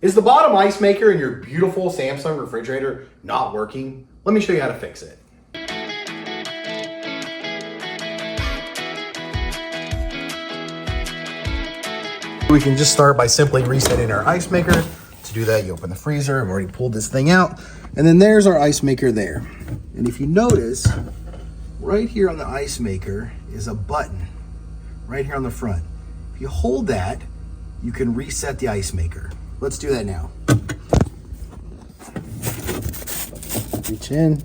Is the bottom ice maker in your beautiful Samsung refrigerator not working? Let me show you how to fix it. We can just start by simply resetting our ice maker. To do that, you open the freezer. I've already pulled this thing out. And then there's our ice maker there. And if you notice, right here on the ice maker is a button right here on the front. If you hold that, you can reset the ice maker. Let's do that now. Reach in,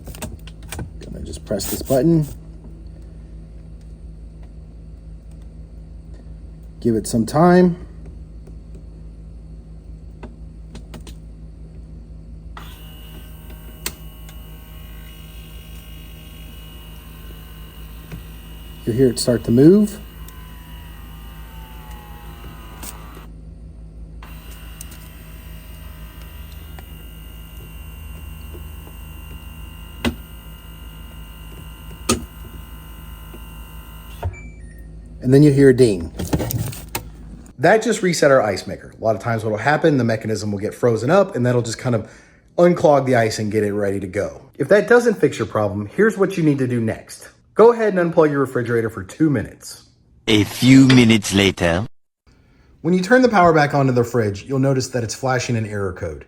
gonna just press this button. Give it some time. You hear it start to move. And then you hear a ding. That just reset our ice maker. A lot of times what will happen, the mechanism will get frozen up and that'll just kind of unclog the ice and get it ready to go. If that doesn't fix your problem, here's what you need to do next. Go ahead and unplug your refrigerator for 2 minutes. A few minutes later. When you turn the power back onto the fridge, you'll notice that it's flashing an error code.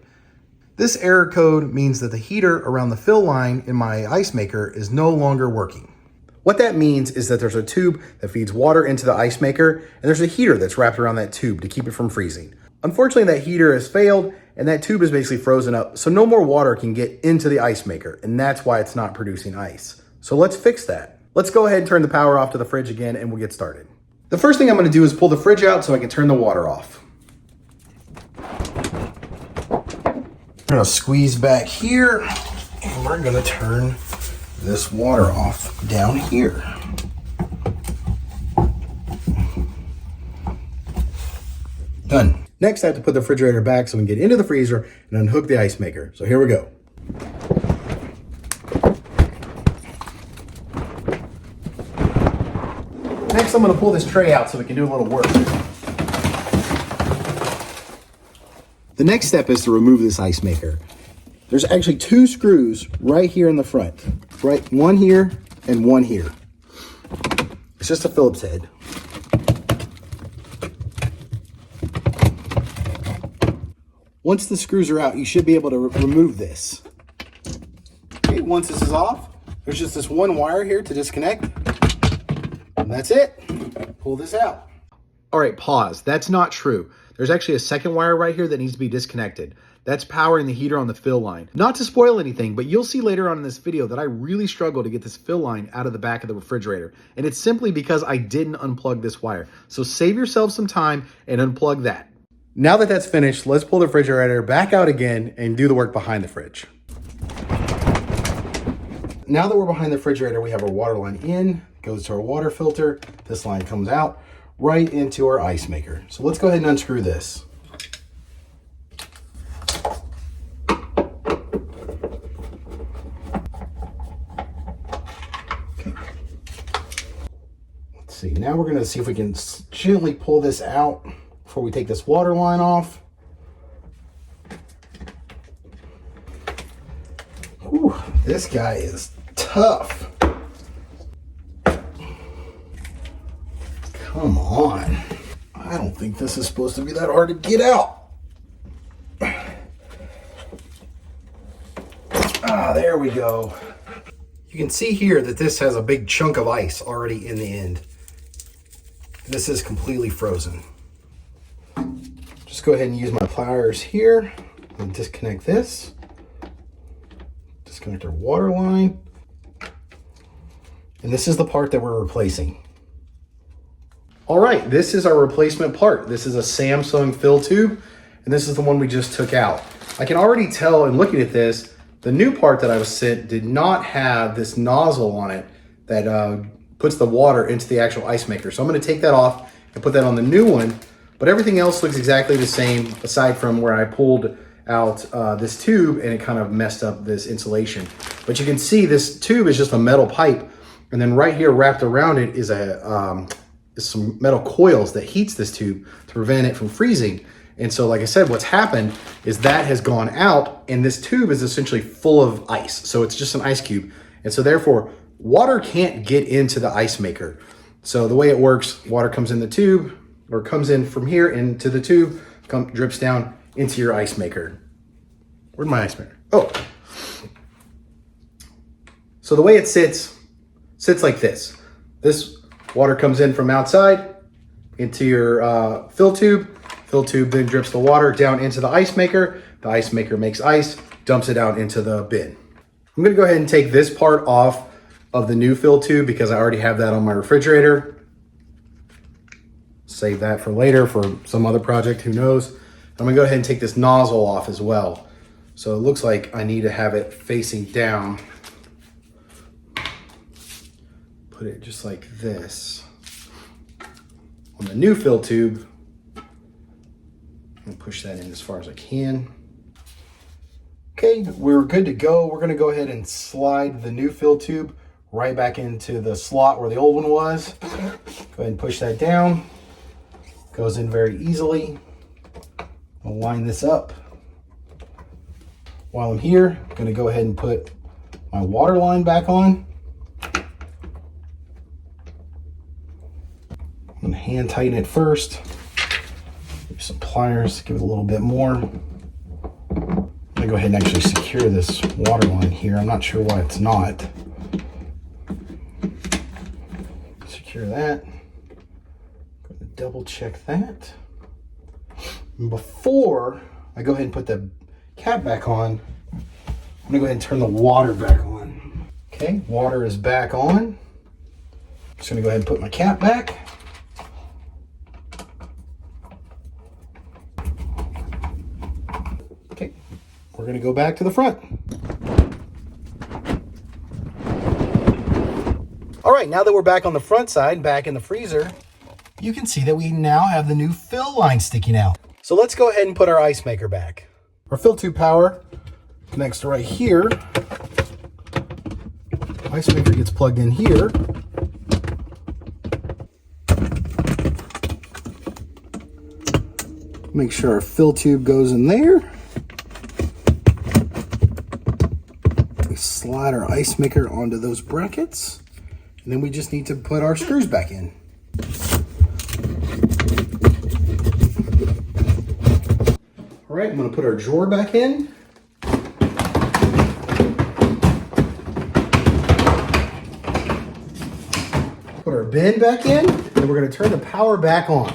This error code means that the heater around the fill line in my ice maker is no longer working. What that means is that there's a tube that feeds water into the ice maker, and there's a heater that's wrapped around that tube to keep it from freezing. Unfortunately, that heater has failed, and that tube is basically frozen up, so no more water can get into the ice maker, and that's why it's not producing ice. So let's fix that. Let's go ahead and turn the power off to the fridge again, and we'll get started. The first thing I'm gonna do is pull the fridge out so I can turn the water off. I'm gonna squeeze back here, and we're gonna turn this water off down here. Done. Next, I have to put the refrigerator back so we can get into the freezer and unhook the ice maker. So here we go. Next, I'm gonna pull this tray out so we can do a little work. The next step is to remove this ice maker. There's actually 2 screws right here in the front. Right, one here and one here. It's just a Phillips head. Once the screws are out, you should be able to remove this. Okay, once this is off, there's just this one wire here to disconnect. And that's it. Pull this out. All right, pause. That's not true. There's actually a second wire right here that needs to be disconnected. That's powering the heater on the fill line. Not to spoil anything, but you'll see later on in this video that I really struggle to get this fill line out of the back of the refrigerator. And it's simply because I didn't unplug this wire. So save yourself some time and unplug that. Now that that's finished, let's pull the refrigerator back out again and do the work behind the fridge. Now that we're behind the refrigerator, we have our water line in, goes to our water filter. This line comes out right into our ice maker. So let's go ahead and unscrew this. See, now we're gonna see if we can gently pull this out before we take this water line off. Whew, this guy is tough. Come on. I don't think this is supposed to be that hard to get out. Ah, there we go. You can see here that this has a big chunk of ice already in the end. This is completely frozen. Just go ahead and use my pliers here and disconnect this. Disconnect our water line. And this is the part that we're replacing. All right, this is our replacement part. This is a Samsung fill tube, and this is the one we just took out. I can already tell in looking at this, the new part that I was sent did not have this nozzle on it that puts the water into the actual ice maker. So I'm gonna take that off and put that on the new one, but everything else looks exactly the same aside from where I pulled out this tube and it kind of messed up this insulation. But you can see this tube is just a metal pipe, and then right here wrapped around it is some metal coils that heats this tube to prevent it from freezing. And so, like I said, what's happened is that has gone out and this tube is essentially full of ice. So it's just an ice cube. And so therefore water can't get into the ice maker. So the way it works, water comes in the tube or comes in from here into the tube, drips down into your ice maker. Where'd my ice maker? Oh. So the way it sits like this. This water comes in from outside into your fill tube. Fill tube then drips the water down into the ice maker. The ice maker makes ice, dumps it out into the bin. I'm gonna go ahead and take this part off of the new fill tube because I already have that on my refrigerator. Save that for later for some other project, who knows. I'm gonna go ahead and take this nozzle off as well. So it looks like I need to have it facing down. Put it just like this. On the new fill tube, and push that in as far as I can. Okay, we're good to go. We're gonna go ahead and slide the new fill tube right back into the slot where the old one was. Go ahead and push that down. Goes in very easily. I'll line this up. While I'm here, I'm gonna go ahead and put my water line back on. I'm gonna hand tighten it first. Use some pliers, give it a little bit more. I'm gonna go ahead and actually secure this water line here. I'm not sure why it's not. Secure that. Going to double check that. And before I go ahead and put the cap back on, I'm gonna go ahead and turn the water back on. Okay, water is back on. Just gonna go ahead and put my cap back. Okay, we're gonna go back to the front. All right, now that we're back on the front side, back in the freezer, you can see that we now have the new fill line sticking out. So let's go ahead and put our ice maker back. Our fill tube power connects to right here. Ice maker gets plugged in here. Make sure our fill tube goes in there. We slide our ice maker onto those brackets. And then we just need to put our screws back in. All right, I'm gonna put our drawer back in. Put our bin back in, and we're gonna turn the power back on.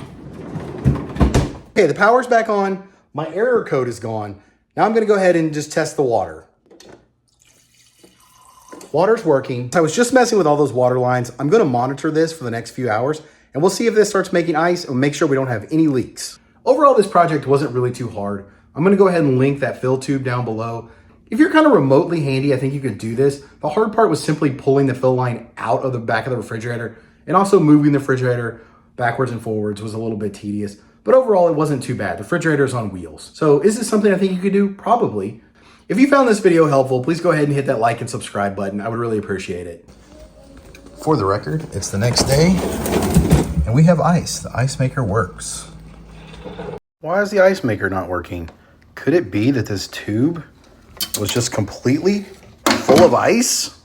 Okay, the power's back on. My error code is gone. Now I'm gonna go ahead and just test the water. Water's working. I was just messing with all those water lines. I'm gonna monitor this for the next few hours and we'll see if this starts making ice and make sure we don't have any leaks. Overall, this project wasn't really too hard. I'm gonna go ahead and link that fill tube down below. If you're kind of remotely handy, I think you could do this. The hard part was simply pulling the fill line out of the back of the refrigerator, and also moving the refrigerator backwards and forwards was a little bit tedious. But overall, it wasn't too bad. The refrigerator's on wheels. So is this something I think you could do? Probably. If you found this video helpful, please go ahead and hit that like and subscribe button. I would really appreciate it. For the record, it's the next day and we have ice. The ice maker works. Why is the ice maker not working? Could it be that this tube was just completely full of ice?